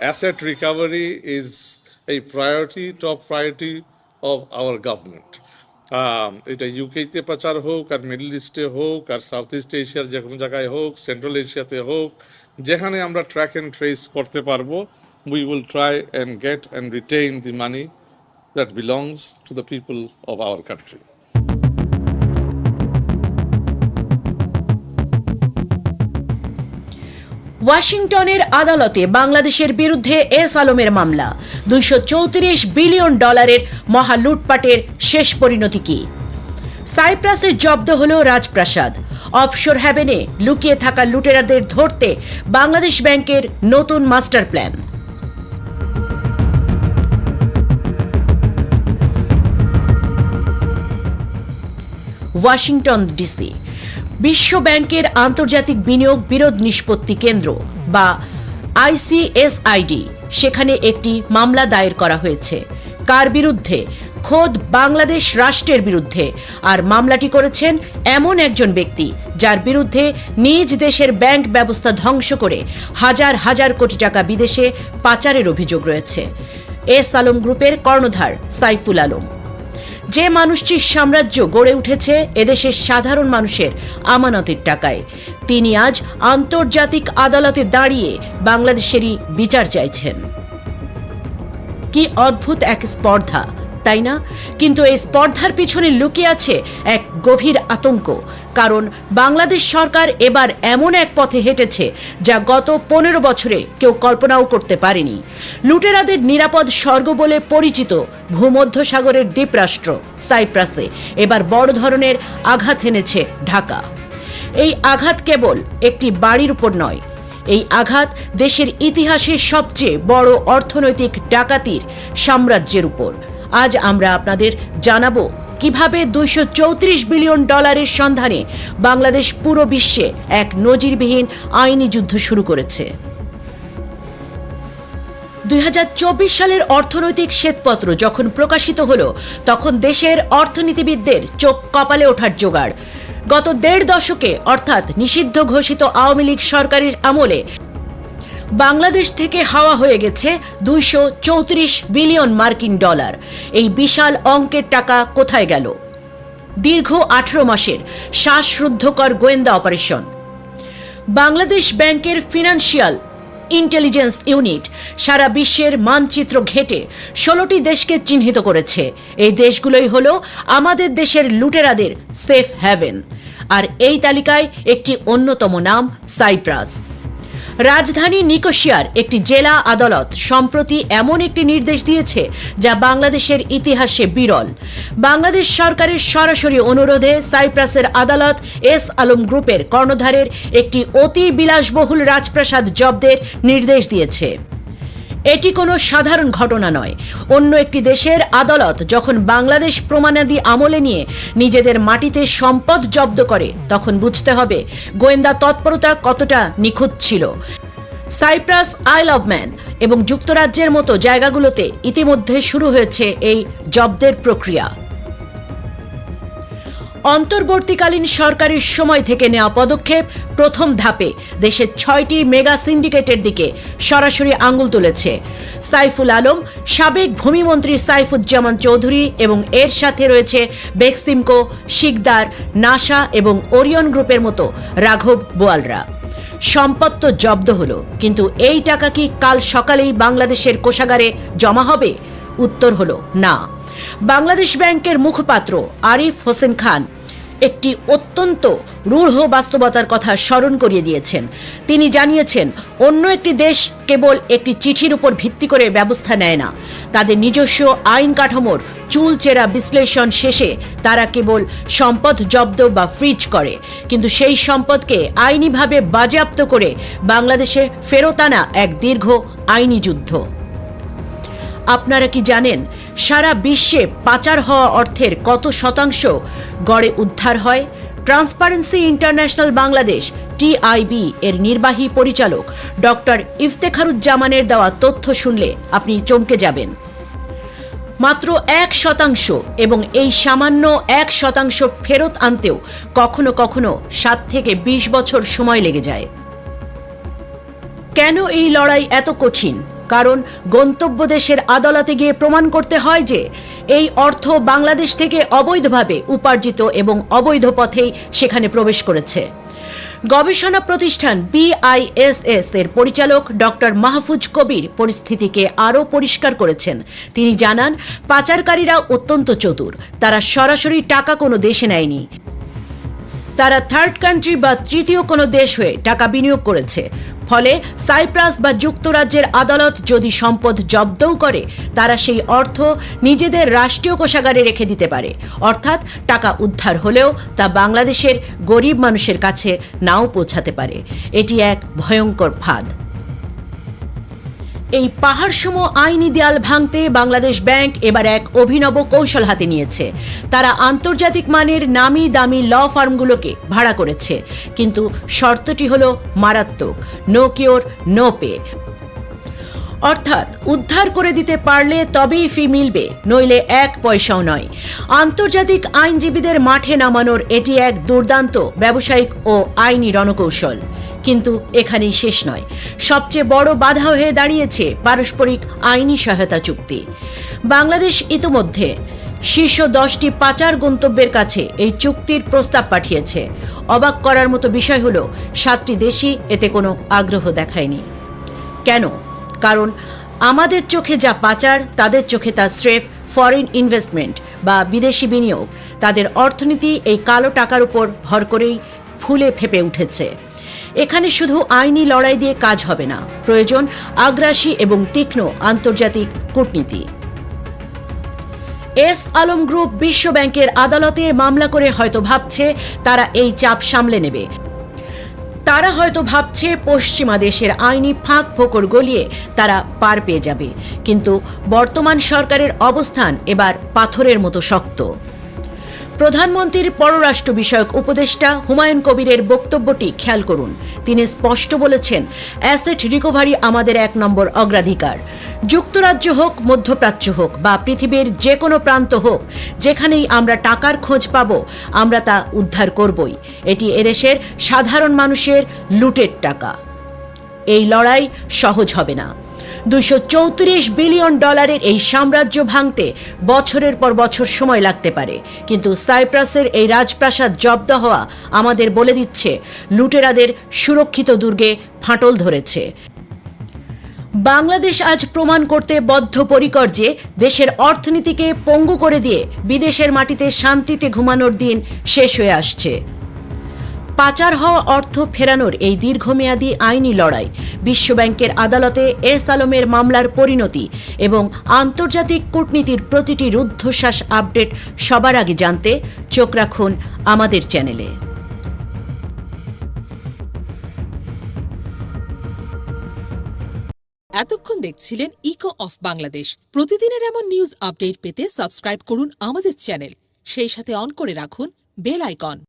Asset recovery is a priority, top priority of our government. এটা ইউকেতে প্রচার হোক, আর মিডল ইস্টে হোক, আর সাউথ ইস্ট এশিয়ার যে কোনো জায়গায় হোক, সেন্ট্রাল এশিয়াতে হোক, যেখানে আমরা ট্র্যাক অ্যান্ড ট্রেস করতে পারবো, we will try and get and retain the money that belongs to the people of our country. ওয়াশিংটনের আদালতে বাংলাদেশের বিরুদ্ধে এস আলমের মামলা, $234 বিলিয়ন মহা লুটপাটের শেষ পরিণতি কি? সাইপ্রাসে জব্দ হল রাজপ্রাসাদ। অফশোর হ্যাভেনে লুকিয়ে থাকা লুটেরাদের ধরতে বাংলাদেশ ব্যাংকের নতুন মাস্টার প্ল্যান। ওয়াশিংটন ডিসি বিশ্ব ব্যাংকের আন্তর্জাতিক বিনিয়োগ বিরোধ নিষ্পত্তি কেন্দ্র বা আইসিএসআইডি, সেখানে একটি মামলা দায়ের করা হয়েছে। কার বিরুদ্ধে? খোদ বাংলাদেশ রাষ্ট্রের বিরুদ্ধে। আর মামলাটি করেছেন এমন একজন ব্যক্তি যার বিরুদ্ধে নিজ দেশের ব্যাংক ব্যবস্থা ধ্বংস করে হাজার হাজার কোটি টাকা বিদেশে পাচারের অভিযোগ রয়েছে। এস আলম গ্রুপের কর্ণধার সাইফুল আলম। যে মানুষটির সাম্রাজ্য গড়ে উঠেছে এদেশের সাধারণ মানুষের আমানতের টাকায়, তিনি আজ আন্তর্জাতিক আদালতে দাঁড়িয়ে বাংলাদেশেরই বিচার চাইছেন। কি অদ্ভুত এক স্পর্ধা, তাই না? কিন্তু এই স্পর্ধার পিছনে লুকিয়ে আছে এক গভীর আতঙ্ক। কারণ বাংলাদেশ সরকার এবার এমন এক পথে হেঁটেছে যা গত 15 বছরে কেউ কল্পনাও করতে পারেনি। লুটেরাদের নিরাপদ স্বর্গ বলে পরিচিত ভূমধ্যসাগরের দ্বীপরাষ্ট্র সাইপ্রাসে এবার বড় ধরনের আঘাত এনেছে ঢাকা। এই আঘাত কেবল একটি বাড়ির উপর নয়, এই আঘাত দেশের ইতিহাসের সবচেয়ে বড় অর্থনৈতিক ডাকাতির সাম্রাজ্যের উপর। আজ আমরা আপনাদের জানাবো কিভাবে $234 বিলিয়ন সন্ধানে বাংলাদেশ পুরো বিশ্বে এক নজিরবিহীন আইনি যুদ্ধ শুরু করেছে। 2024 সালের অর্থনৈতিক শ্বেতপত্র যখন প্রকাশিত হলো, তখন দেশের অর্থনীতিবিদদের চোখ কপালে ওঠার জোগাড়। গত 1.5 দশকে, অর্থাৎ নিষিদ্ধ ঘোষিত আওয়ামী লীগ সরকারের আমলে বাংলাদেশ থেকে হাওয়া হয়ে গেছে $234 বিলিয়ন। এই বিশাল অঙ্কের টাকা কোথায় গেল? দীর্ঘ 18 মাসের শ্বাসরুদ্ধকর গোয়েন্দা অপারেশন। বাংলাদেশ ব্যাংকের ফিনান্সিয়াল ইন্টেলিজেন্স ইউনিট সারা বিশ্বের মানচিত্র ঘেঁটে 16টি দেশকে চিহ্নিত করেছে। এই দেশগুলোই হলো আমাদের দেশের লুটেরাদের সেফ হ্যাভেন। আর এই তালিকায় একটি অন্যতম নাম সাইপ্রাস। রাজধানী নিকোসিয়ার একটি জেলা আদালত সম্প্রতি এমন একটি নির্দেশ দিয়েছে যা বাংলাদেশের ইতিহাসে বিরল। বাংলাদেশ সরকারের সরাসরি অনুরোধে সাইপ্রাসের আদালত এস আলম গ্রুপের কর্ণধারের একটি অতি বিলাসবহুল রাজপ্রাসাদ জব্দের নির্দেশ দিয়েছে। এটি কোনো সাধারণ ঘটনা নয়। অন্য একটি দেশের আদালত যখন বাংলাদেশ প্রমাণাদি আমলে নিয়ে নিজেদের মাটিতে সম্পদ জব্দ করে, তখন বুঝতে হবে গোয়েন্দা তৎপরতা কতটা নিখুঁত ছিল। সাইপ্রাস, আইল অব ম্যান এবং যুক্তরাজ্যের মতো জায়গাগুলোতে ইতিমধ্যে শুরু হয়েছে এই জব্দের প্রক্রিয়া। অন্তর্বর্তীকালীন সরকারের সময় থেকে নেওয়া পদক্ষেপ প্রথম ধাপে দেশের 6টি মেগা সিন্ডিকেটের দিকে সরাসরি আঙুল তুলেছে। সাইফুল আলম, সাবেক ভূমিমন্ত্রী সাইফুজ্জামান চৌধুরী এবং এর সাথে রয়েছে বেক্সিমকো, শিকদার, নাসা এবং ওরিয়ন গ্রুপের মতো রাঘব বোয়ালরা। সম্পদ তো জব্দ হলো, কিন্তু এই টাকা কি কাল সকালেই বাংলাদেশের কোষাগারে জমা হবে? উত্তর হলো না। বাংলাদেশ ব্যাংকের মুখপাত্র আরিফ হোসেন খান একটি অত্যন্ত রূঢ় বাস্তবতার কথা স্মরণ করিয়ে দিয়েছেন। তিনি জানিয়েছেন, অন্য একটি দেশ কেবল একটি চিঠির উপর ভিত্তি করে ব্যবস্থা নেয় না। তাদের নিজস্ব আইন কাঠামোর চুলচেরা বিশ্লেষণ শেষে তারা কেবল সম্পদ জব্দ বা ফ্রিজ করে, কিন্তু সেই সম্পদকে আইনিভাবে বাজেয়াপ্ত করে বাংলাদেশে ফেরত আনা এক দীর্ঘ আইনি যুদ্ধ। আপনারা কি জানেন সারা বিশ্বে পাচার হওয়া অর্থের কত শতাংশ গড়ে উদ্ধার হয়? ট্রান্সপারেন্সি ইন্টারন্যাশনাল বাংলাদেশ টিআইবি এর নির্বাহী পরিচালক ডক্টর ইফতেখারুজ্জামানের দেওয়া তথ্য শুনলে আপনি চমকে যাবেন। মাত্র 1% এবং এই সামান্য 1% ফেরত আনতেও কখনো কখনো 7 থেকে 20 বছর সময় লেগে যায়। কেন এই লড়াই এত কঠিন? কারণ গন্তব্য দেশের আদালতে গিয়ে প্রমাণ করতে হয় যে এই অর্থ বাংলাদেশ থেকে অবৈধভাবে উপার্জিত এবং অবৈধ পথেই সেখানে প্রবেশ করেছে। গবেষণা প্রতিষ্ঠান BISS এর পরিচালক ডক্টর মাহফুজ কবির পরিস্থিতিকে আরও পরিষ্কার করেছেন। তিনি জানান, পাচারকারীরা অত্যন্ত চতুর। তারা সরাসরি টাকা কোনো দেশে নেয়নি, তারা থার্ড কান্ট্রি বা তৃতীয় কোনো দেশ হয়ে টাকা বিনিয়োগ করেছে। ফলে সাইপ্রাস বা যুক্তরাজ্যের আদালত যদি সম্পদ জব্দও করে, তারা সেই অর্থ নিজেদের রাষ্ট্রীয় কোষাগারে রেখে দিতে পারে। অর্থাৎ টাকা উদ্ধার হলেও তা বাংলাদেশের গরিব মানুষের কাছে নাও পৌঁছাতে পারে। এটি এক ভয়ঙ্কর ফাঁদ। এই পাহাড়সম আইনি দেয়াল ভাঙতে বাংলাদেশ ব্যাংক এবার এক অভিনব কৌশল হাতে নিয়েছে। তারা আন্তর্জাতিক মানের নামি দামি ল ফার্মগুলোকে ভাড়া করেছে, কিন্তু শর্তটি হলো মারাত্মক, নো কিওর নো পে। অর্থাৎ উদ্ধার করে দিতে পারলে তবেই ফি মিলবে, নইলে এক পয়সাও নয়। আন্তর্জাতিক আইনজীবীদের মাঠে নামানোর এটি এক দুর্দান্ত ব্যবসায়িক ও আইনি রণকৌশল। কিন্তু এখানেই শেষ নয়। সবচেয়ে বড় বাধা হয়ে দাঁড়িয়েছে পারস্পরিক আইনি সহায়তা চুক্তি। বাংলাদেশ ইতোমধ্যে শীর্ষ 10টি পাচার গন্তব্যের কাছে এই চুক্তির প্রস্তাব পাঠিয়েছে। অবাক করার মতো বিষয় হলো 7টি দেশই এতে কোনো আগ্রহ দেখায়নি। কেন? কারণ আমাদের চোখে যা পাচার, তাদের চোখে তা স্রেফ ফরেন ইনভেস্টমেন্ট বা বিদেশি বিনিয়োগ। তাদের অর্থনীতি এই কালো টাকার উপর ভর করেই ফুলে ফেপে উঠেছে। এখানে শুধু আইনি লড়াই দিয়ে কাজ হবে না, প্রয়োজন আগ্রাসী এবং তীক্ষ্ণ আন্তর্জাতিক কূটনীতি। এস আলম গ্রুপ বিশ্ব ব্যাংকের আদালতে মামলা করে হয়তো ভাবছে তারা এই চাপ সামলে নেবে। তারা হয়তো ভাবছে পশ্চিমা দেশের আইনি ফাঁক ফোকর গলিয়ে তারা পার পেয়ে যাবে। কিন্তু বর্তমান সরকারের অবস্থান এবার পাথরের মতো শক্ত। প্রধানমন্ত্রীর পররাষ্ট্র বিষয়ক উপদেষ্টা হুমায়ুন কবিরের বক্তব্যটি খেয়াল করুন। তিনি স্পষ্ট বলেছেন, অ্যাসেট রিকভারি আমাদের 1 নম্বর অগ্রাধিকার। যুক্তরাজ্য হোক, মধ্যপ্রাচ্য হোক বা পৃথিবীর যে কোনো প্রান্ত হোক, যেখানেই আমরা টাকার খোঁজ পাব, আমরা তা উদ্ধার করবই। এটি এদেশের সাধারণ মানুষের লুটের টাকা। এই লড়াই সহজ হবে না। $234 বিলিয়ন এই সাম্রাজ্য ভাঙতে বছরের পর বছর সময় লাগতে পারে। কিন্তু সাইপ্রাসের এই রাজপ্রাসাদ জব্দ হওয়া আমাদের বলে দিচ্ছে, লুটেরাদের সুরক্ষিত দুর্গে ফাটল ধরেছে। বাংলাদেশ আজ প্রমাণ করতে বদ্ধপরিকর যে দেশের অর্থনীতিকে পঙ্গু করে দিয়ে বিদেশের মাটিতে শান্তিতে ঘুমানোর দিন শেষ হয়ে আসছে। পাচার হওয়া অর্থ ফেরানোর এই দীর্ঘমেয়াদী আইনি লড়াই, বিশ্বব্যাংকের আদালতে এস আলমের মামলার পরিণতি এবং আন্তর্জাতিক কূটনীতির প্রতিটি রুদ্ধশ্বাস আপডেট সবার আগে জানতে চোখ রাখুন আমাদের চ্যানেলে। এতক্ষণ দেখছিলেন ইকো অফ বাংলাদেশ। প্রতিদিনের এমন নিউজ আপডেট পেতে সাবস্ক্রাইব করুন আমাদের চ্যানেল, সেই সাথে অন করে রাখুন বেল আইকন।